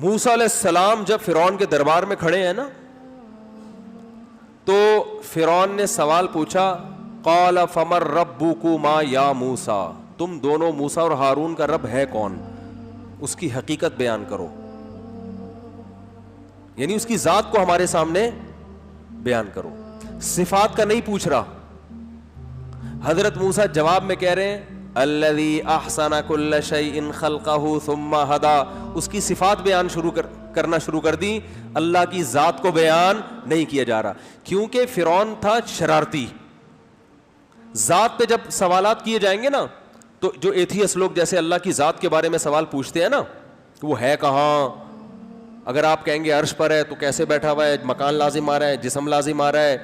موسیٰ علیہ السلام جب فرعون کے دربار میں کھڑے ہیں نا تو فرعون نے سوال پوچھا، قال فمن ربکما یا موسیٰ، تم دونوں موسیٰ اور ہارون کا رب ہے کون؟ اس کی حقیقت بیان کرو، یعنی اس کی ذات کو ہمارے سامنے بیان کرو، صفات کا نہیں پوچھ رہا۔ حضرت موسیٰ جواب میں کہہ رہے ہیں الذی احسن کل شیء خلقہ ثم ہدی، اس کی صفات بیان کرنا شروع کر دی، اللہ کی ذات کو بیان نہیں کیا جا رہا، کیونکہ فرعون تھا شرارتی۔ ذات پہ جب سوالات کیے جائیں گے نا تو جو ایتھیس لوگ جیسے اللہ کی ذات کے بارے میں سوال پوچھتے ہیں نا کہ وہ ہے کہاں، اگر آپ کہیں گے عرش پر ہے تو کیسے بیٹھا ہوا ہے، مکان لازم آ رہا ہے، جسم لازم آ رہا ہے،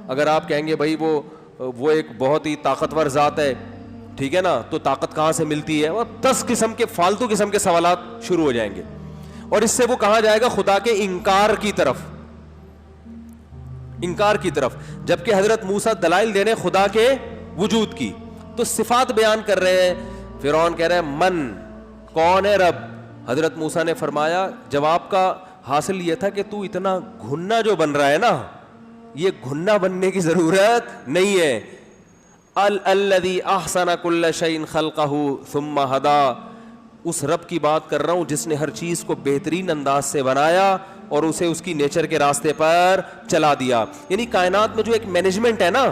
اگر آپ کہیں گے بھائی وہ ایک بہت ہی طاقتور ذات ہے، ٹھیک ہے نا، تو طاقت کہاں سے ملتی ہے، اور 10 قسم کے فالتو قسم کے سوالات شروع ہو جائیں گے، اور اس سے وہ کہاں جائے گا خدا کے انکار کی طرف، جبکہ حضرت موسیٰ دلائل دے رہے ہیں خدا کے وجود کی، تو صفات بیان کر رہے ہیں۔ فرعون کہہ رہے ہیں من، کون ہے رب؟ حضرت موسیٰ نے فرمایا، جواب کا حاصل یہ تھا کہ تو اتنا گھننا جو بن رہا ہے نا، یہ گھننا بننے کی ضرورت نہیں ہے، الذی احسن کل شیء خلقہ ثم ہدی، اس رب کی بات کر رہا ہوں جس نے ہر چیز کو بہترین انداز سے بنایا اور اسے اس کی نیچر کے راستے پر چلا دیا۔ یعنی کائنات میں جو ایک مینجمنٹ ہے نا،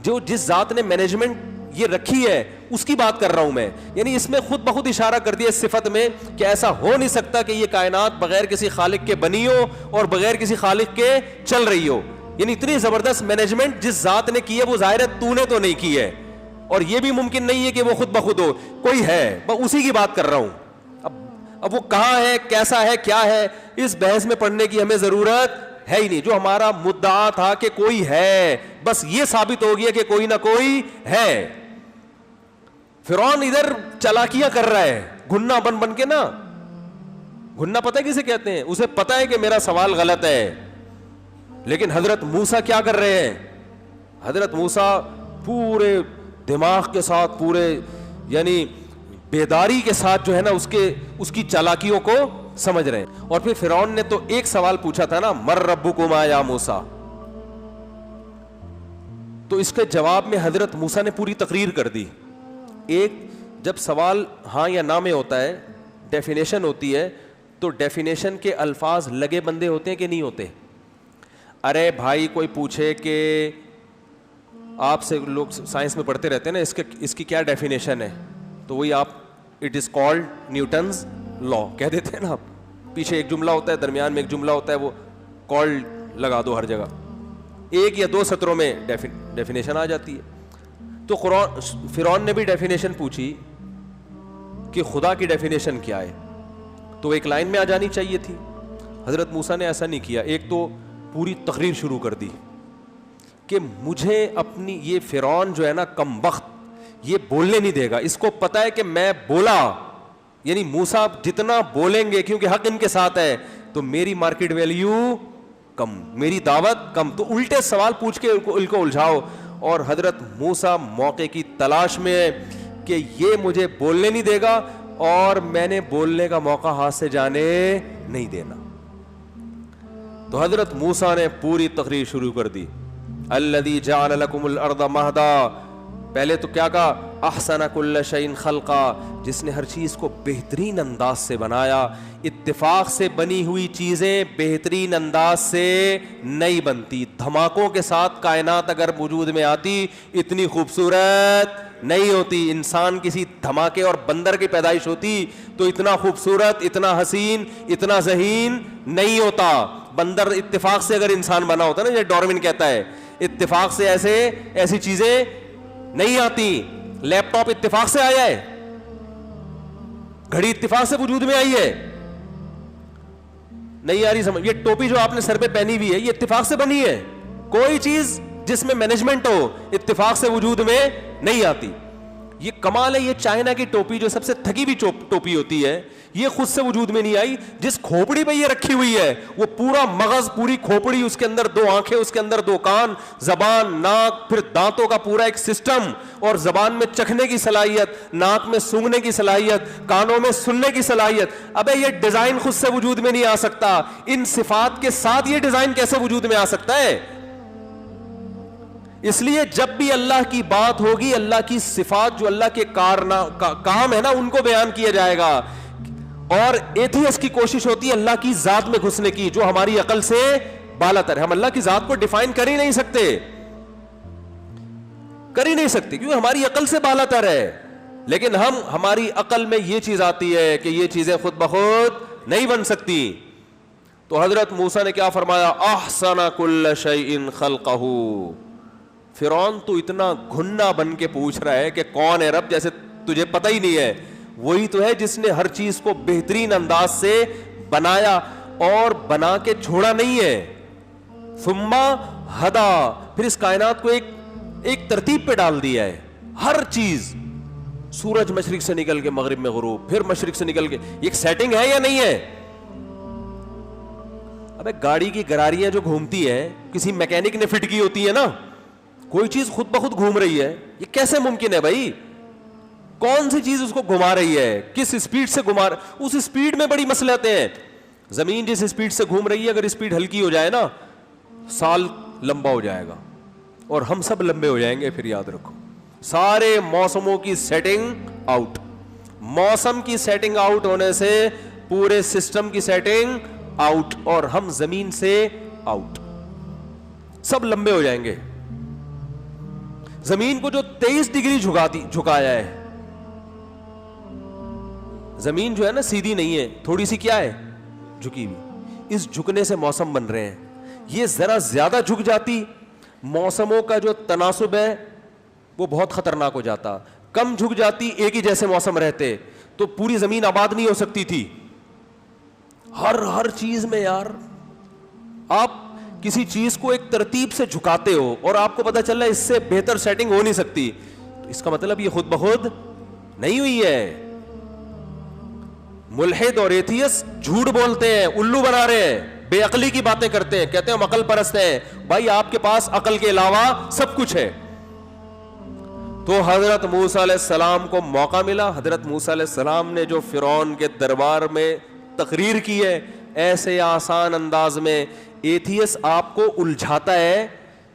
جو جس ذات نے مینجمنٹ یہ رکھی ہے اس کی بات کر رہا ہوں میں، یعنی اس میں خود بخود اشارہ کر دیا اس صفت میں کہ ایسا ہو نہیں سکتا کہ یہ کائنات بغیر کسی خالق کے بنی ہو اور بغیر کسی خالق کے چل رہی ہو، یعنی اتنی زبردست مینجمنٹ جس ذات نے کی ہے وہ ظاہر ہے تو نے تو نہیں کی ہے، اور یہ بھی ممکن نہیں ہے کہ وہ خود بخود ہو، کوئی ہے، میں اسی کی بات کر رہا ہوں۔ اب وہ کہاں ہے، کیسا ہے، کیا ہے، اس بحث میں پڑھنے کی ہمیں ضرورت ہے ہی نہیں۔ جو ہمارا مدعا تھا کہ کوئی ہے، بس یہ ثابت ہو گیا کہ کوئی نہ کوئی ہے۔ فرعون ادھر چالاکیاں کر رہا ہے گھننا بن کے نا، گھننا پتہ ہے کسے کہتے ہیں؟ اسے پتہ ہے کہ میرا سوال غلط ہے، لیکن حضرت موسیٰ کیا کر رہے ہیں؟ حضرت موسیٰ پورے دماغ کے ساتھ، پورے یعنی بیداری کے ساتھ جو ہے نا اس کی چالاکیوں کو سمجھ رہے ہیں۔ اور پھر فرعون نے تو ایک سوال پوچھا تھا نا، من ربکما یا موسیٰ، تو اس کے جواب میں حضرت موسیٰ نے پوری تقریر کر دی۔ ایک جب سوال ہاں یا نہ میں ہوتا ہے، ڈیفینیشن ہوتی ہے، تو ڈیفینیشن کے الفاظ لگے بندے ہوتے ہیں کہ نہیں ہوتے؟ ارے بھائی کوئی پوچھے کہ آپ سے، لوگ سائنس میں پڑھتے رہتے ہیں نا، اس کی کیا ڈیفینیشن ہے، تو وہی آپ اٹ از کالڈ نیوٹنز لا کہہ دیتے ہیں نا، آپ پیچھے ایک جملہ ہوتا ہے، درمیان میں ایک جملہ ہوتا ہے، وہ کالڈ لگا دو ہر جگہ، ایک یا 2 سطروں میں ڈیفینیشن آ جاتی ہے۔ تو فرعون نے بھی ڈیفینیشن پوچھی کہ خدا کی ڈیفینیشن کیا ہے، تو ایک لائن میں آ جانی چاہیے تھی۔ حضرت موسیٰ نے ایسا نہیں کیا، ایک تو پوری تقریر شروع کر دی کہ مجھے اپنی یہ فرعون جو ہے نا کم بخت، یہ بولنے نہیں دے گا، اس کو پتا ہے کہ میں بولا، یعنی موسیٰ جتنا بولیں گے کیونکہ حق ان کے ساتھ ہے تو میری مارکیٹ ویلیو کم، میری دعوت کم، تو الٹے سوال پوچھ کے ان کو الجھاؤ۔ اور حضرت موسیٰ موقع کی تلاش میں کہ یہ مجھے بولنے نہیں دے گا اور میں نے بولنے کا موقع ہاتھ سے جانے نہیں دینا، تو حضرت موسیٰ نے پوری تقریر شروع کر دی۔ الذی جعل لکم الارض مہدا، پہلے تو کیا کہا؟ احسن کل شیء خلقا، جس نے ہر چیز کو بہترین انداز سے بنایا۔ اتفاق سے بنی ہوئی چیزیں بہترین انداز سے نہیں بنتی، دھماکوں کے ساتھ کائنات اگر وجود میں آتی اتنی خوبصورت نہیں ہوتی، انسان کسی دھماکے اور بندر کی پیدائش ہوتی تو اتنا خوبصورت، اتنا حسین، اتنا ذہین نہیں ہوتا۔ بندر اتفاق سے اگر انسان بنا ہوتا نا، جیسے ڈارون کہتا ہے، اتفاق سے ایسی چیزیں نہیں آتی۔ لیپ ٹاپ اتفاق سے آیا ہے، گھڑی اتفاق سے وجود میں آئی ہے، نہیں آ رہی سمجھ؟ یہ ٹوپی جو آپ نے سر پہ پہنی ہوئی ہے یہ اتفاق سے بنی ہے، کوئی چیز جس میں مینجمنٹ ہو اتفاق سے وجود میں نہیں آتی۔ یہ کمال ہے. یہ چائنا کی ٹوپی جو سب سے تھکی ہوئی ٹوپی ہوتی ہے, یہ خود سے وجود میں نہیں آئی. جس کھوپڑی پہ یہ رکھی ہوئی ہے وہ پورا مغز, پوری کھوپڑی, اس کے اندر 2 آنکھیں, اس کے اندر 2 کان, زبان, ناک, پھر دانتوں کا پورا ایک سسٹم, اور زبان میں چکھنے کی صلاحیت, ناک میں سونگھنے کی صلاحیت, کانوں میں سننے کی صلاحیت. ابے یہ ڈیزائن خود سے وجود میں نہیں آ سکتا. ان صفات کے ساتھ یہ ڈیزائن کیسے وجود میں آ سکتا ہے؟ اس لیے جب بھی اللہ کی بات ہوگی, اللہ کی صفات جو اللہ کے کام ہے نا, ان کو بیان کیا جائے گا. اور ایتھیسٹ کی کوشش ہوتی ہے اللہ کی ذات میں گھسنے کی, جو ہماری عقل سے بالا تر ہے. ہم اللہ کی ذات کو ڈیفائن کر ہی نہیں سکتے, کیونکہ ہماری عقل سے بالا تر ہے. لیکن ہماری عقل میں یہ چیز آتی ہے کہ یہ چیزیں خود بخود نہیں بن سکتی. تو حضرت موسیٰ نے کیا فرمایا؟ احسن کل شیء خلقہ. فرعون تو اتنا گھنا بن کے پوچھ رہا ہے کہ کون ہے رب, جیسے تجھے پتہ ہی نہیں ہے. وہی تو ہے جس نے ہر چیز کو بہترین انداز سے بنایا اور بنا کے چھوڑا نہیں ہے. ثم ہدا, پھر اس کائنات کو ایک ترتیب پہ ڈال دیا ہے. ہر چیز, سورج مشرق سے نکل کے مغرب میں غروب, پھر مشرق سے نکل کے, ایک سیٹنگ ہے یا نہیں ہے؟ ابے گاڑی کی گراریاں جو گھومتی ہے کسی میکینک نے فٹ کی ہوتی ہے نا, کوئی چیز خود بخود گھوم رہی ہے, یہ کیسے ممکن ہے بھائی؟ کون سی چیز اس کو گھما رہی ہے, کس سپیڈ سے گھما اس سپیڈ میں بڑی مسئلے ہیں. زمین جس سپیڈ سے گھوم رہی ہے, اگر سپیڈ ہلکی ہو جائے نا, سال لمبا ہو جائے گا اور ہم سب لمبے ہو جائیں گے. پھر یاد رکھو, سارے موسموں کی سیٹنگ آؤٹ, موسم کی سیٹنگ آؤٹ ہونے سے پورے سسٹم کی سیٹنگ آؤٹ, اور ہم زمین سے آؤٹ, سب لمبے ہو جائیں گے. زمین کو جو 23 ڈگری جھکایا ہے, زمین جو ہے نا سیدھی نہیں ہے, تھوڑی سی کیا ہے, جھکی ہوئی. اس جھکنے سے موسم بن رہے ہیں. یہ ذرا زیادہ جھک جاتی, موسموں کا جو تناسب ہے وہ بہت خطرناک ہو جاتا. کم جھک جاتی, ایک ہی جیسے موسم رہتے, تو پوری زمین آباد نہیں ہو سکتی تھی. ہر چیز میں یار, آپ کسی چیز کو ایک ترتیب سے جھکاتے ہو اور آپ کو پتا چل رہا ہے اس سے بہتر سیٹنگ ہو نہیں سکتی, تو اس کا مطلب یہ خود بخود نہیں ہوئی ہے. ملحد اور ایتھیسٹ جھوٹ بولتے ہیں, الو بنا رہے ہیں, بے عقلی کی باتیں کرتے ہیں, کہتے ہیں ہم عقل پرست ہیں. بھائی آپ کے پاس عقل کے علاوہ سب کچھ ہے. تو حضرت موسیٰ علیہ السلام کو موقع ملا. حضرت موسیٰ علیہ السلام نے جو فرعون کے دربار میں تقریر کی ہے, ایسے آسان انداز میں. ایتھیسٹ آپ کو الجھاتا ہے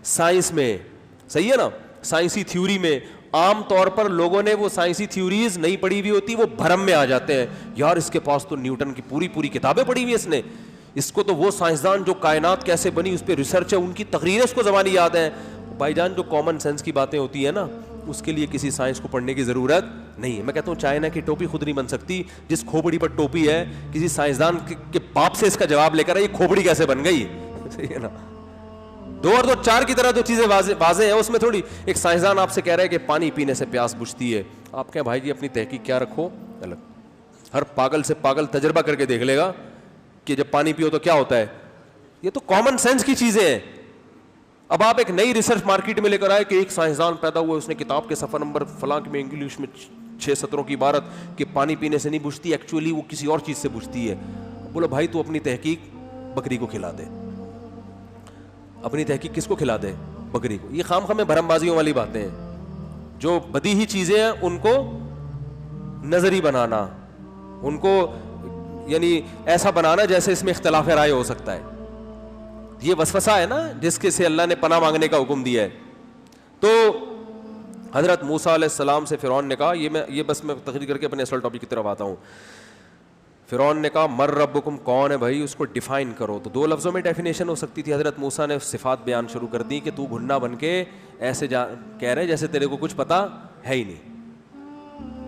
سائنس میں, صحیح ہے نا, سائنسی تھیوری میں. عام طور پر لوگوں نے وہ سائنسی تھیوریز نہیں پڑھی ہوئی ہوتی, وہ بھرم میں آ جاتے ہیں, یار اس کے پاس تو نیوٹن کی پوری کتابیں پڑھی ہوئی, اس نے, اس کو تو وہ سائنسدان جو کائنات کیسے بنی اس پہ ریسرچ ہے, ان کی تقریریں اس کو زبانی یاد ہیں. بھائی جان, جو کامن سینس کی باتیں ہوتی ہیں نا, اس کے لیے کسی سائنس کو پڑھنے کی ضرورت نہیں ہے. میں کہتا ہوں چائنا کی ٹوپی خود نہیں بن سکتی. جس کھوپڑی پر ٹوپی ہے, کسی سائنسدان کے باپ سے اس کا جواب لے کر آئے, یہ کھوپڑی کیسے بن گئی, صحیح ہے نا. 2 اور 2 4 کی طرح جو چیزیں واضح ہیں, اس میں تھوڑی. ایک سائنسدان آپ سے کہہ رہا ہے کہ پانی پینے سے پیاس بجھتی ہے, آپ کہیں بھائی جی اپنی تحقیق کیا رکھو الگ. ہر پاگل سے پاگل تجربہ کر کے دیکھ لے گا کہ جب پانی پیو تو کیا ہوتا ہے. یہ تو کامن سینس کی چیزیں ہیں. اب آپ ایک نئی ریسرچ مارکیٹ میں لے کر آئے کہ ایک سائنسدان پیدا ہوا, اس نے کتاب کے صفحہ نمبر فلاں میں انگلش میں 6 سطروں کی عبارت کہ پانی پینے سے نہیں بجھتی, ایکچولی وہ کسی اور چیز سے بجھتی ہے. بولو بھائی تو اپنی تحقیق بکری کو کھلا دے. اپنی تحقیق کس کو کھلا دے؟ بکری کو. یہ خام خامے بھرم بازیوں والی باتیں ہیں. جو بدیہی چیزیں ہیں ان کو نظری بنانا, ان کو یعنی ایسا بنانا جیسے اس میں اختلاف رائے ہو سکتا ہے. یہ وسوسہ ہے نا جس کے سے اللہ نے پناہ مانگنے کا حکم دیا ہے. تو حضرت موسیٰ علیہ السلام سے فرعون نے کہا, یہ بس میں تقریر کر کے اپنے اصل ٹاپک کی طرف آتا ہوں. فرعون نے کہا مر ربکم, کون ہے بھائی, اس کو ڈیفائن کرو. تو 2 لفظوں میں ڈیفینیشن ہو سکتی تھی. حضرت موسیٰ نے صفات بیان شروع کر دی کہ تو گھنا بن کے ایسے کہہ رہے جیسے تیرے کو کچھ پتا ہے ہی نہیں.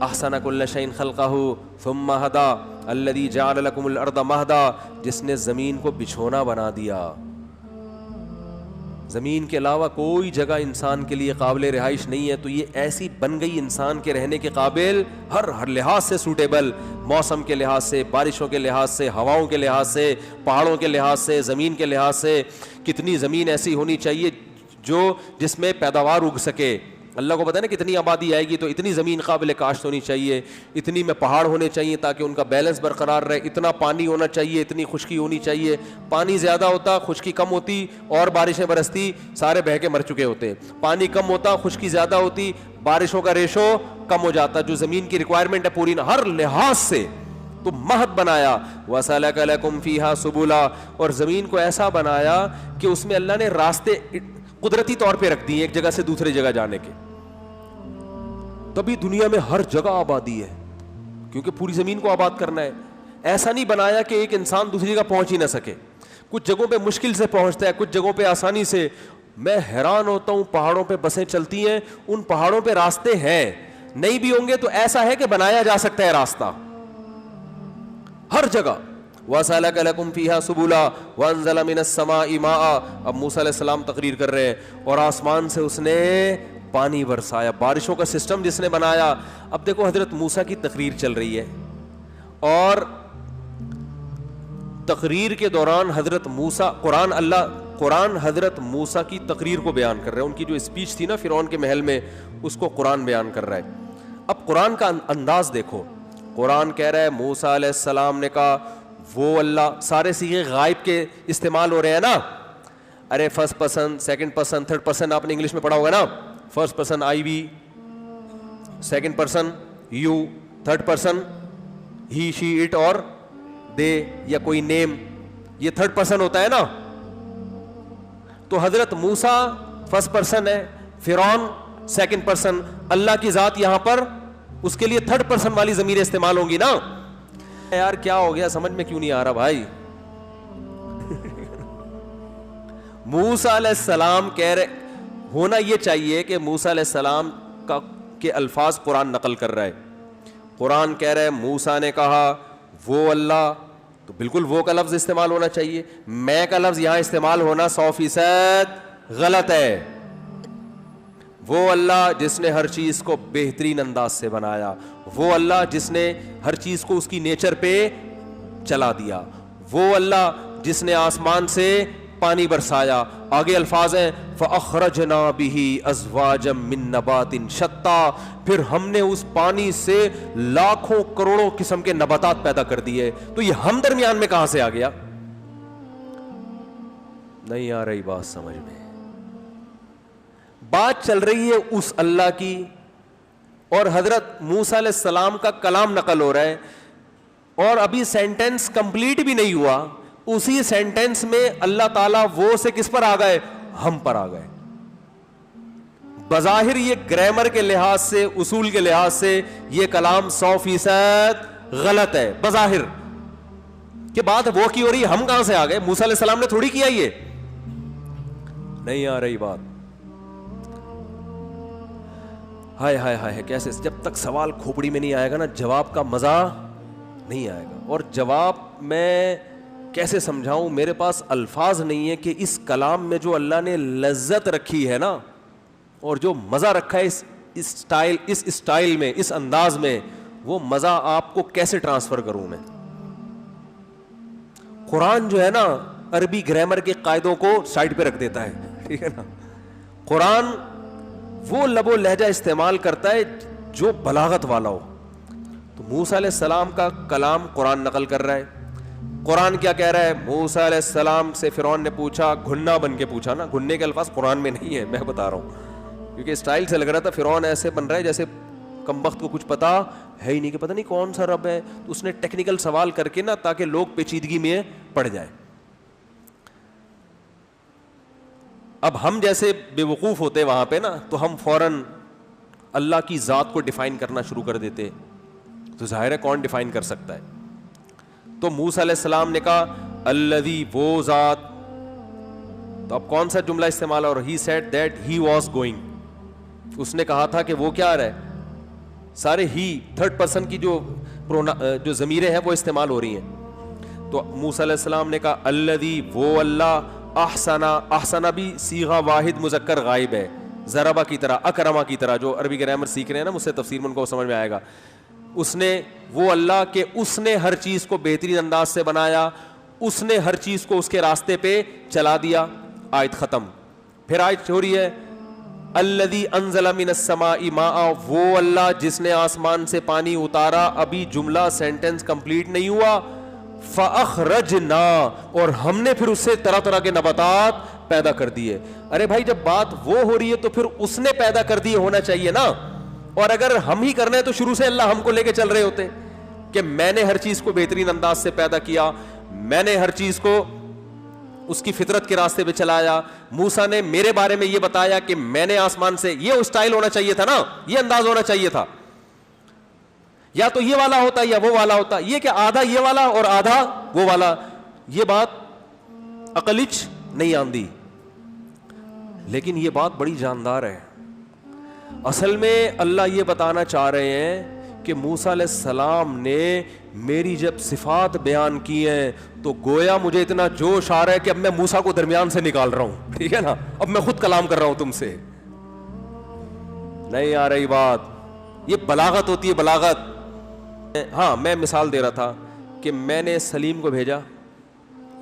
احسن کل شیء خلقہ ثم ہدا الذی جعل لکم الارض مہدا, جس نے زمین کو بچھونا بنا دیا. زمین کے علاوہ کوئی جگہ انسان کے لیے قابل رہائش نہیں ہے, تو یہ ایسی بن گئی انسان کے رہنے کے قابل, ہر لحاظ سے سوٹیبل, موسم کے لحاظ سے, بارشوں کے لحاظ سے, ہواؤں کے لحاظ سے, پہاڑوں کے لحاظ سے, زمین کے لحاظ سے. کتنی زمین ایسی ہونی چاہیے جس میں پیداوار اگ سکے, اللہ کو پتہ ہے نا کتنی آبادی آئے گی تو اتنی زمین قابل کاشت ہونی چاہیے, اتنی میں پہاڑ ہونے چاہیے تاکہ ان کا بیلنس برقرار رہے, اتنا پانی ہونا چاہیے, اتنی خشکی ہونی چاہیے. پانی زیادہ ہوتا خشکی کم ہوتی اور بارشیں برستی, سارے بہہ کے مر چکے ہوتے. پانی کم ہوتا خشکی زیادہ ہوتی, بارشوں کا ریشو کم ہو جاتا. جو زمین کی ریکوائرمنٹ ہے پوری نہ ہر لحاظ سے تو مہد بنایا. وَسَلَكَ لَكُمْ فِيهَا سُبُلًا, اور زمین کو ایسا بنایا کہ اس میں اللہ نے راستے قدرتی طور پہ رکھ دیے ایک جگہ سے دوسری جگہ جانے کے. تبھی دنیا میں ہر جگہ آبادی ہے, کیونکہ پوری زمین کو آباد کرنا ہے. ایسا نہیں بنایا کہ ایک انسان دوسری جگہ پہنچ ہی نہ سکے. کچھ جگہوں پہ مشکل سے پہنچتا ہے, کچھ جگہوں پہ آسانی سے. میں حیران ہوتا ہوں, پہاڑوں پہ بسیں چلتی ہیں, ان پہاڑوں پہ راستے ہیں, نہیں بھی ہوں گے تو ایسا ہے کہ بنایا جا سکتا ہے راستہ ہر جگہ. وَسَلَكَ لَكُمْ فِيهَا سُبُلًا وَأَنزَلَ مِنَ السَّمَاءِ مَاءً. اب موسیٰ علیہ السلام تقریر کر رہے ہیں, اور آسمان سے اس نے پانی برسایا, بارشوں کا سسٹم جس نے بنایا. اب دیکھو حضرت موسیٰ کی تقریر چل رہی ہے, اور تقریر کے دوران حضرت موسیٰ قرآن حضرت موسیٰ کی تقریر کو بیان کر رہا ہے. ان کی جو اسپیچ تھی نا فرعون کے محل میں, اس کو قرآن بیان کر رہا ہے. اب قرآن کا انداز دیکھو. قرآن کہہ رہا ہے موسیٰ علیہ السلام نے کہا وہ اللہ, سارے صیغے غائب کے استعمال ہو رہے ہیں نا. ارے first person, second person, third person آپ نے انگلش میں پڑھا ہوگا نا. First person I we, second person you, third person he she it اور دے یا کوئی نیم, یہ تھرڈ پرسن ہوتا ہے نا. تو حضرت موسیٰ فرسٹ پرسن ہے, فرعون سیکنڈ پرسن, اللہ کی ذات یہاں پر اس کے لیے تھرڈ پرسن والی ضمیر استعمال ہوں گی نا. یار کیا ہو گیا, سمجھ میں کیوں نہیں آ رہا بھائی. موسیٰ علیہ السلام کہہ رہے, ہونا یہ چاہیے کہ موسیٰ علیہ السلام کے الفاظ قرآن نقل کر رہا ہے. قرآن کہہ رہا ہے موسیٰ نے کہا وہ اللہ, تو بالکل وہ کا لفظ استعمال ہونا چاہیے. میں کا لفظ یہاں استعمال ہونا 100% غلط ہے. وہ اللہ جس نے ہر چیز کو بہترین انداز سے بنایا, وہ اللہ جس نے ہر چیز کو اس کی نیچر پہ چلا دیا, وہ اللہ جس نے آسمان سے پانی برسایا. آگے الفاظ ہیں فَأَخْرَجْنَا بِهِ أَزْوَاجًا مِّن نَبَاتٍ شَتَّىٰ, پھر ہم نے اس پانی سے لاکھوں کروڑوں قسم کے نباتات پیدا کر دیے. تو یہ ہم درمیان میں کہاں سے آ گیا؟ نہیں آ رہی بات سمجھ میں. بات چل رہی ہے اس اللہ کی, اور حضرت موسیٰ علیہ السلام کا کلام نقل ہو رہا ہے, اور ابھی سینٹینس کمپلیٹ بھی نہیں ہوا, اسی سینٹینس میں اللہ تعالیٰ وہ سے کس پر آ گئے؟ ہم پر آ گئے. بظاہر یہ گرامر کے لحاظ سے, اصول کے لحاظ سے یہ کلام 100% غلط ہے بظاہر. کہ بات وہ کی ہو رہی ہے, ہم کہاں سے آ گئے؟ موسیٰ علیہ السلام نے تھوڑی کیا یہ. نہیں آ رہی بات. ہائے ہائے ہائے, کیسے جب تک سوال کھوپڑی میں نہیں آئے گا نا جواب کا مزہ نہیں آئے گا. اور جواب میں کیسے سمجھاؤں, میرے پاس الفاظ نہیں ہے کہ اس کلام میں جو اللہ نے لذت رکھی ہے نا, اور جو مزہ رکھا ہے اس اسٹائل میں, اس انداز میں, وہ مزہ آپ کو کیسے ٹرانسفر کروں میں. قرآن جو ہے نا عربی گرامر کے قاعدوں کو سائڈ پہ رکھ دیتا ہے, ٹھیک ہے نا. قرآن وہ لب و لہجہ استعمال کرتا ہے جو بلاغت والا ہو. تو موسیٰ علیہ السلام کا کلام قرآن نقل کر رہا ہے. قرآن کیا کہہ رہا ہے؟ موسیٰ علیہ السلام سے فرعون نے پوچھا, گھنا بن کے پوچھا نا, گھننے کے الفاظ قرآن میں نہیں ہے, میں بتا رہا ہوں, کیونکہ اسٹائل سے لگ رہا تھا فرعون ایسے بن رہا ہے جیسے کمبخت کو کچھ پتا ہے ہی نہیں, کہ پتہ نہیں کون سا رب ہے. تو اس نے ٹیکنیکل سوال کر کے نا, تاکہ لوگ پیچیدگی میں پڑ جائیں. اب ہم جیسے بے وقوف ہوتے وہاں پہ نا, تو ہم فوراً اللہ کی ذات کو ڈیفائن کرنا شروع کر دیتے. تو ظاہر ہے کون ڈیفائن کر سکتا ہے. تو موسیٰ علیہ السلام نے کہا الذی, وہ ذات. تو اب کون سا جملہ استعمال, اور he said that he was going, اس نے کہا تھا کہ وہ کیا رہے, سارے ہی تھرڈ پرسن کی جو ضمیریں ہیں وہ استعمال ہو رہی ہیں. تو موسیٰ علیہ السلام نے کہا الذی, وہ اللہ, احسنا بھی صیغہ واحد مذکر غائب ہے, ضربہ کی طرح, اکرما کی طرح. جو عربی گرامر سیکھ رہے ہیں نا مجھ سے تفسیر میں, ان کو سمجھ میں آئے گا. اس نے, وہ اللہ کہ اس نے ہر چیز کو بہترین انداز سے بنایا, اس نے ہر چیز کو اس کے راستے پہ چلا دیا. آیت ختم. پھر آیت ہو رہی ہے الذی انزل من السماء ماء، وہ اللہ جس نے آسمان سے پانی اتارا. ابھی جملہ سینٹنس کمپلیٹ نہیں ہوا. فاخرجنا، اور ہم نے پھر اس سے طرح طرح کے نباتات پیدا کر دیے. ارے بھائی جب بات وہ ہو رہی ہے تو پھر اس نے پیدا کر دیے ہونا چاہیے نا. اور اگر ہم ہی کرنا ہے تو شروع سے اللہ ہم کو لے کے چل رہے ہوتے کہ میں نے ہر چیز کو بہترین انداز سے پیدا کیا, میں نے ہر چیز کو اس کی فطرت کے راستے پہ چلایا. موسیٰ نے میرے بارے میں یہ بتایا کہ میں نے آسمان سے, یہ اسٹائل ہونا چاہیے تھا نا, یہ انداز ہونا چاہیے تھا. یا تو یہ والا ہوتا یا وہ والا ہوتا, یہ کہ آدھا یہ والا اور آدھا وہ والا, یہ بات عقلچ نہیں آندی. لیکن یہ بات بڑی جاندار ہے. اصل میں اللہ یہ بتانا چاہ رہے ہیں کہ موسیٰ علیہ السلام نے میری جب صفات بیان کی ہیں تو گویا مجھے اتنا جوش آ رہا ہے کہ اب میں موسیٰ کو درمیان سے نکال رہا ہوں, ٹھیک ہے نا, اب میں خود کلام کر رہا ہوں تم سے. نہیں آ رہی بات, یہ بلاغت ہوتی ہے, بلاغت. ہاں میں مثال دے رہا تھا کہ میں نے سلیم کو بھیجا,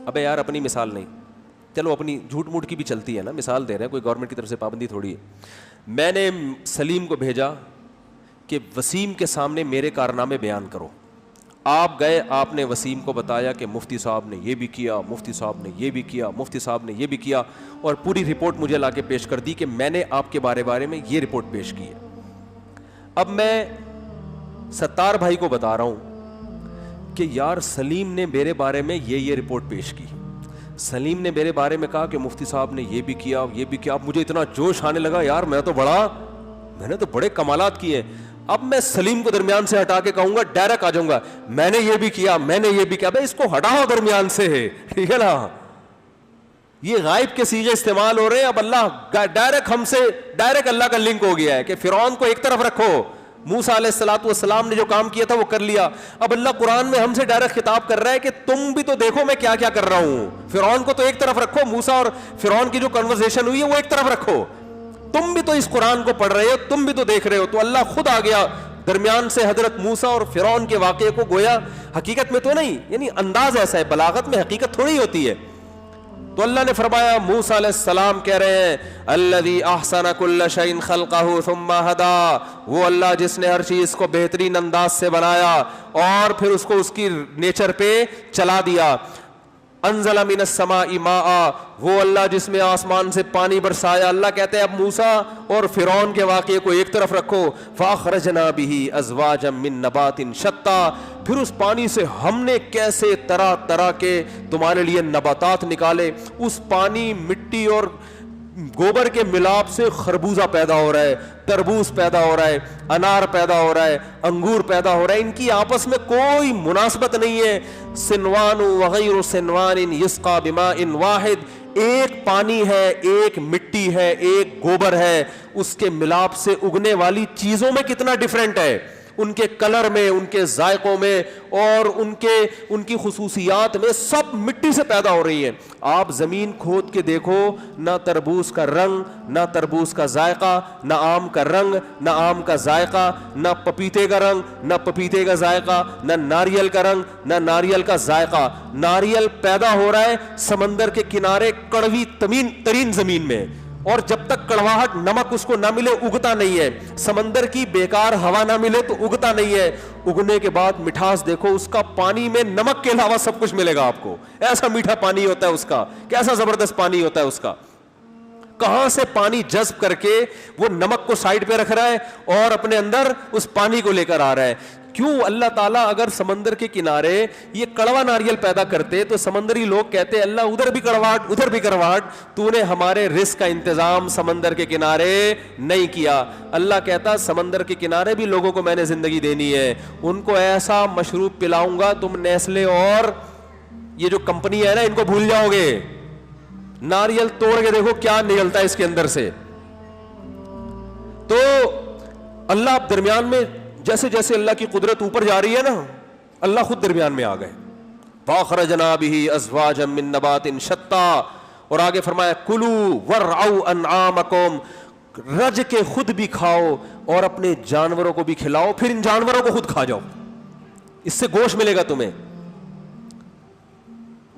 ابے یار اپنی مثال نہیں, چلو اپنی جھوٹ موٹ کی بھی چلتی ہے نا, مثال دے رہے ہیں, کوئی گورنمنٹ کی طرف سے پابندی تھوڑی ہے. میں نے سلیم کو بھیجا کہ وسیم کے سامنے میرے کارنامے بیان کرو. آپ گئے, آپ نے وسیم کو بتایا کہ مفتی صاحب نے یہ بھی کیا, مفتی صاحب نے یہ بھی کیا, مفتی صاحب نے یہ بھی کیا, اور پوری رپورٹ مجھے لا کے پیش کر دی کہ میں نے آپ کے بارے میں یہ رپورٹ پیش کی ہے. اب میں ستار بھائی کو بتا رہا ہوں کہ یار سلیم نے میرے بارے میں یہ رپورٹ پیش کی, سلیم نے میرے بارے میں کہا کہ مفتی صاحب نے یہ بھی کیا, یہ بھی کیا. اب مجھے اتنا جوش آنے لگا, یار میں نے تو بڑے کمالات کیے. اب میں سلیم کو درمیان سے ہٹا کے کہوں گا, ڈائریکٹ آ جاؤں گا, میں نے یہ بھی کیا, میں نے یہ بھی کیا. بھائی اس کو ہٹاؤ درمیان سے, ٹھیک ہے نا. یہ غائب کے صیغے استعمال ہو رہے ہیں. اب اللہ ڈائریکٹ ہم سے, ڈائریکٹ اللہ کا لنک ہو گیا ہے کہ فرعون کو ایک طرف رکھو, موسیٰ علیہ الصلوۃ والسلام نے جو کام کیا تھا وہ کر لیا. اب اللہ قرآن میں ہم سے ڈائریکٹ خطاب کر رہا ہے کہ تم بھی تو دیکھو میں کیا کیا کر رہا ہوں. فرعون کو تو ایک طرف رکھو, موسیٰ اور فرعون کی جو کنورسیشن ہوئی ہے وہ ایک طرف رکھو, تم بھی تو اس قرآن کو پڑھ رہے ہو, تم بھی تو دیکھ رہے ہو. تو اللہ خود آ گیا درمیان سے حضرت موسیٰ اور فرعون کے واقعے کو, گویا حقیقت میں تو نہیں, یعنی انداز ایسا ہے, بلاغت میں حقیقت تھوڑی ہوتی ہے. تو اللہ نے فرمایا, موسیٰ علیہ السلام کہہ رہے ہیں الذی احسن کل شیء خلقہ ثم ہدی, وہ اللہ جس نے ہر چیز کو بہترین انداز سے بنایا اور پھر اس کو اس کی نیچر پہ چلا دیا. انزل من السماء ماء, وہ اللہ جس میں آسمان سے پانی برسایا. اللہ کہتے ہیں اب موسیٰ اور فرعون کے واقعے کو ایک طرف رکھو. فاخرجنا به ازواجا من نبات شتى, پھر اس پانی سے ہم نے کیسے طرح طرح کے تمہارے لیے نباتات نکالے. اس پانی, مٹی اور گوبر کے ملاپ سے خربوزہ پیدا ہو رہا ہے, تربوز پیدا ہو رہا ہے, انار پیدا ہو رہا ہے, انگور پیدا ہو رہا ہے. ان کی آپس میں کوئی مناسبت نہیں ہے. سنوان وغیر سنوان یسقى بماء واحد, ایک پانی ہے, ایک مٹی ہے, ایک گوبر ہے, اس کے ملاپ سے اگنے والی چیزوں میں کتنا ڈیفرنٹ ہے, ان کے کلر میں, ان کے ذائقوں میں اور ان کی خصوصیات میں, سب مٹی سے پیدا ہو رہی ہیں. آپ زمین کھود کے دیکھو, نہ تربوز کا رنگ, نہ تربوز کا ذائقہ, نہ آم کا رنگ, نہ آم کا ذائقہ, نہ پپیتے کا رنگ, نہ پپیتے کا ذائقہ, نہ ناریل کا رنگ, نہ ناریل کا ذائقہ. ناریل پیدا ہو رہا ہے سمندر کے کنارے کڑوی ترین زمین میں, اور جب تک کڑواہٹ نمک اس کو نہ ملے اگتا نہیں ہے. سمندر کی بیکار ہوا نہ ملے تو اگتا نہیں ہے. اگنے کے بعد مٹھاس دیکھو اس کا, پانی میں نمک کے علاوہ سب کچھ ملے گا آپ کو. ایسا میٹھا پانی ہوتا ہے اس کا, کیسا زبردست پانی ہوتا ہے اس کا. کہاں سے پانی جذب کر کے وہ نمک کو سائڈ پہ رکھ رہا ہے اور اپنے اندر اس پانی کو لے کر آ رہا ہے. کیوں اللہ تعالیٰ اگر سمندر کے کنارے یہ کڑوا ناریل پیدا کرتے تو سمندری لوگ کہتے اللہ ادھر بھی کڑواہٹ ادھر بھی کڑواہٹ, تو نے ہمارے رزق کا انتظام سمندر کے کنارے نہیں کیا. اللہ کہتا سمندر کے کنارے بھی لوگوں کو میں نے زندگی دینی ہے, ان کو ایسا مشروب پلاؤں گا تم نیسلے اور یہ جو کمپنی ہے نا ان کو بھول جاؤ گے. ناریل توڑ کے دیکھو کیا نکلتا ہے اس کے اندر سے. تو اللہ اب درمیان میں جیسے جیسے اللہ کی قدرت اوپر جا رہی ہے نا, اللہ خود درمیان میں آ گئے. فاخرجنا به ازواجا من نبات شتى, اور آگے فرمایا کلوا ورعوا انعامکم, رج کے خود بھی کھاؤ اور اپنے جانوروں کو بھی کھلاؤ, پھر ان جانوروں کو خود کھا جاؤ, اس سے گوشت ملے گا تمہیں.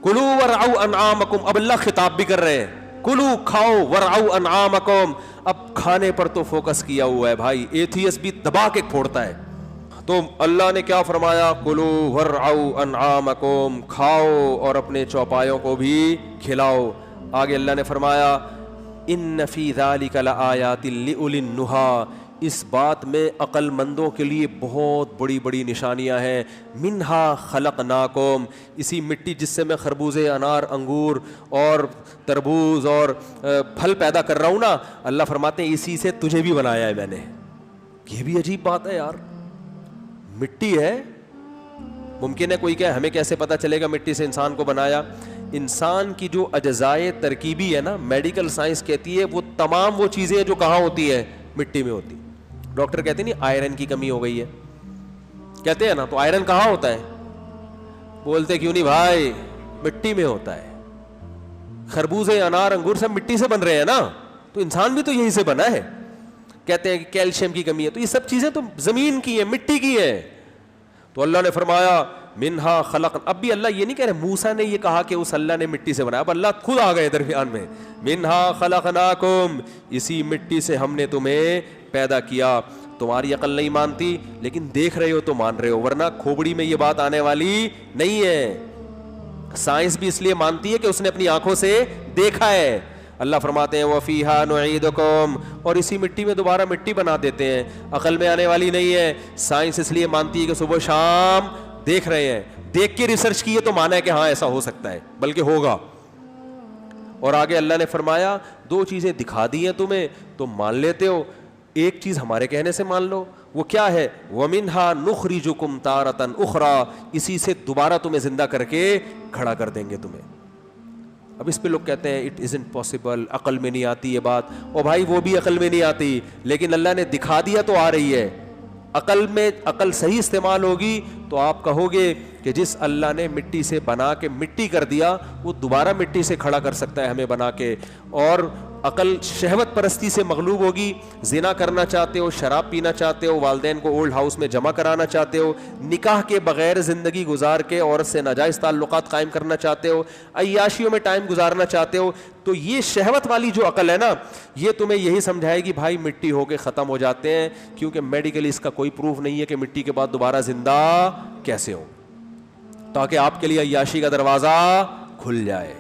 کلوا ورعوا انعامکم, اب اللہ خطاب بھی کر رہے ہیں, کلو کھاؤ ورعوا انعامکم, اب کھانے پر تو فوکس کیا ہوا ہے بھائی, ایتھیسٹ بھی دبا کے پھوڑتا ہے. تو اللہ نے کیا فرمایا, کلو ورعوا انعامکم, کھاؤ اور اپنے چوپایوں کو بھی کھلاؤ. آگے اللہ نے فرمایا ان فی ذلک لآیات لأولی النہی, اس بات میں عقل مندوں کے لیے بہت بڑی بڑی نشانیاں ہیں. منہا خلقناکم, اسی مٹی جس سے میں خربوزے, انار, انگور اور تربوز اور پھل پیدا کر رہا ہوں نا, اللہ فرماتے ہیں اسی سے تجھے بھی بنایا ہے میں نے. یہ بھی عجیب بات ہے یار, مٹی ہے. ممکن ہے کوئی کہ ہمیں کیسے پتا چلے گا مٹی سے انسان کو بنایا. انسان کی جو اجزائے ترکیبی ہے نا, میڈیکل سائنس کہتی ہے وہ تمام وہ چیزیں جو کہاں ہوتی ہے, مٹی میں ہوتی. ڈاکٹر کہتے نہیں آئرن کی کمی ہو گئی ہے, کہتے ہیں نا, تو آئرن کہاں ہوتا ہے؟ بولتے کیوں نہیں بھائی, مٹی میں ہوتا ہے. خربوزے, انار, انگور سب مٹی سے بن رہے ہیں نا, تو انسان بھی تو یہی سے بنا ہے. کہتے ہیں کہ کیلشیم کی کمی ہے, تو یہ سب چیزیں تو زمین کی ہیں, مٹی کی ہے. تو اللہ نے فرمایا منہا خلق. اب بھی اللہ یہ نہیں کہہ رہے موسیٰ نے یہ کہا کہ اس اللہ نے مٹی سے بنایا, اب اللہ خود آ گئے درمیان میں. منہا خلقناکم, اسی مٹی سے ہم نے تمہیں پیدا کیا. تمہاری عقل نہیں مانتی لیکن دیکھ رہے ہو تو مان رہے ہو, ورنہ کھوپڑی میں یہ بات آنے والی نہیں ہے. سائنس بھی اس لیے مانتی ہے کہ اس نے اپنی آنکھوں سے دیکھا ہے. اللہ فرماتے ہیں وَفِيهَا نُعِيدُكُمْ, اور اسی مٹی میں دوبارہ مٹی بنا دیتے ہیں. عقل میں آنے والی نہیں ہے. سائنس اس لیے مانتی ہے کہ صبح شام دیکھ رہے ہیں, دیکھ کے ریسرچ کیے تو مانا ہے کہ ہاں ایسا ہو سکتا ہے, بلکہ ہوگا. اور آگے اللہ نے فرمایا دو چیزیں دکھا دی ہیں تمہیں تو مان لیتے ہو, ایک چیز ہمارے کہنے سے مان لو. وہ کیا ہے؟ وَمِنْهَا نُخْرِجُكُمْ تَارَةً أُخْرَى, اسی سے دوبارہ تمہیں زندہ کر کے کھڑا کر دیں گے تمہیں. اب اس پہ لوگ کہتے ہیں اٹ ازنٹ پاسبل, عقل میں نہیں آتی یہ بات. او بھائی وہ بھی عقل میں نہیں آتی, لیکن اللہ نے دکھا دیا تو آ رہی ہے. عقل میں عقل صحیح استعمال ہوگی تو آپ کہو گے کہ جس اللہ نے مٹی سے بنا کے مٹی کر دیا وہ دوبارہ مٹی سے کھڑا کر سکتا ہے ہمیں بنا کے. اور عقل شہوت پرستی سے مغلوب ہوگی, زنا کرنا چاہتے ہو, شراب پینا چاہتے ہو, والدین کو اولڈ ہاؤس میں جمع کرانا چاہتے ہو, نکاح کے بغیر زندگی گزار کے عورت سے ناجائز تعلقات قائم کرنا چاہتے ہو, عیاشیوں میں ٹائم گزارنا چاہتے ہو, تو یہ شہوت والی جو عقل ہے نا, یہ تمہیں یہی سمجھائے گی بھائی مٹی ہو کے ختم ہو جاتے ہیں, کیونکہ میڈیکلی اس کا کوئی پروف نہیں ہے کہ مٹی کے بعد دوبارہ زندہ کیسے ہو, تاکہ آپ کے لیے عیاشی کا دروازہ کھل جائے.